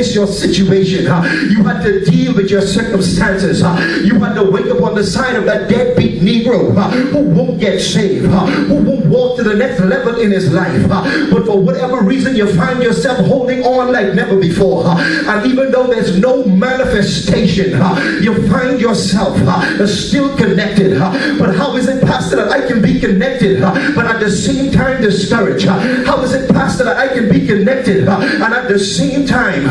face your situation. You had to deal with your circumstances. You had to wake up on the side of that deadbeat Negro who won't get saved, who won't walk to the next level in his life. But for whatever reason, you find yourself holding on like never before. And even though there's no manifestation, you find yourself still connected. But how is it, Pastor, that I can be connected but at the same time discouraged? How is it, Pastor, that I can be connected and at the same time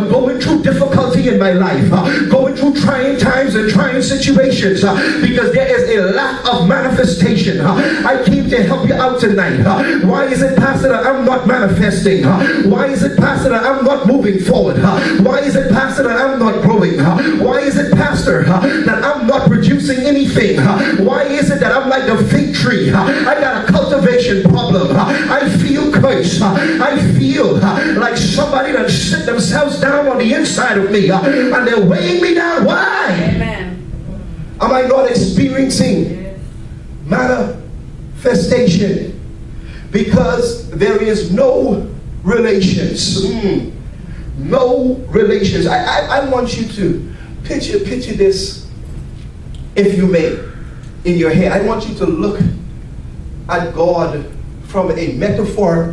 going through difficulty in my life, going through trying times and trying situations, because there is a lack of manifestation? I came to help you out tonight. Why is it, Pastor, that I'm not manifesting? Why is it, Pastor, that I'm not moving forward? Why is it, Pastor, that I'm not growing? Why is it, Pastor, that I'm not producing anything? Why is it that I'm like the fig tree? I got a cultivation problem. I feel cursed. I feel like somebody that set themselves down on the inside of me and they're weighing me down. Why? Amen. Am I not experiencing manifestation? Because there is no relations. No relations. I want you to picture this, if you may, in your head. I want you to look at God from a metaphor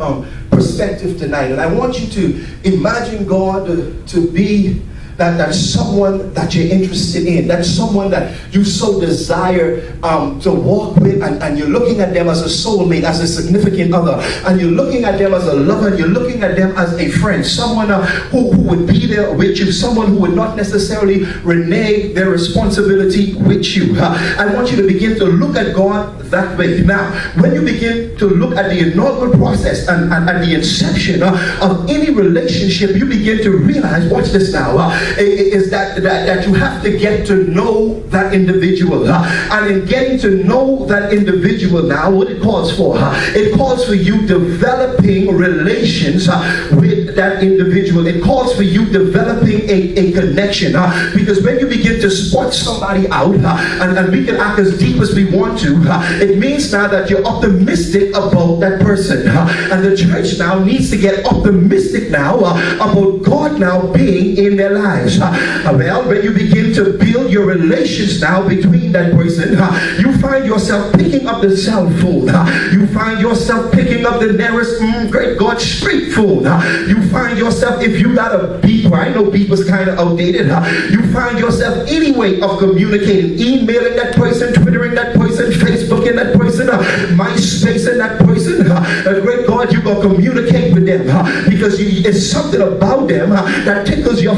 perspective tonight. And I want you to imagine God to be that's someone that you're interested in. That's someone that you so desire to walk with, and you're looking at them as a soulmate, as a significant other, and you're looking at them as a lover, and you're looking at them as a friend, someone who would be there with you, someone who would not necessarily renege their responsibility with you. I want you to begin to look at God that way. Now, when you begin to look at the inaugural process and at the inception of any relationship, you begin to realize, watch this now, is that you have to get to know that individual. And in getting to know that individual now, what it calls for? It calls for you developing relations with that individual. It calls for you developing a connection. Because when you begin to spot somebody out, and we can act as deep as we want to, it means now that you're optimistic about that person. And the church now needs to get optimistic now about God now being in their lives. Well, when you begin to build your relations now between that person, you find yourself picking up the cell phone. You find yourself picking up the nearest, great God, street phone. You find yourself, if you got a beeper, I know beeper's kind of outdated, you find yourself any way of communicating, emailing that person, twittering that person, Facebooking that person, MySpacing that person. Great God, you're going to communicate with them because it's something about them that tickles your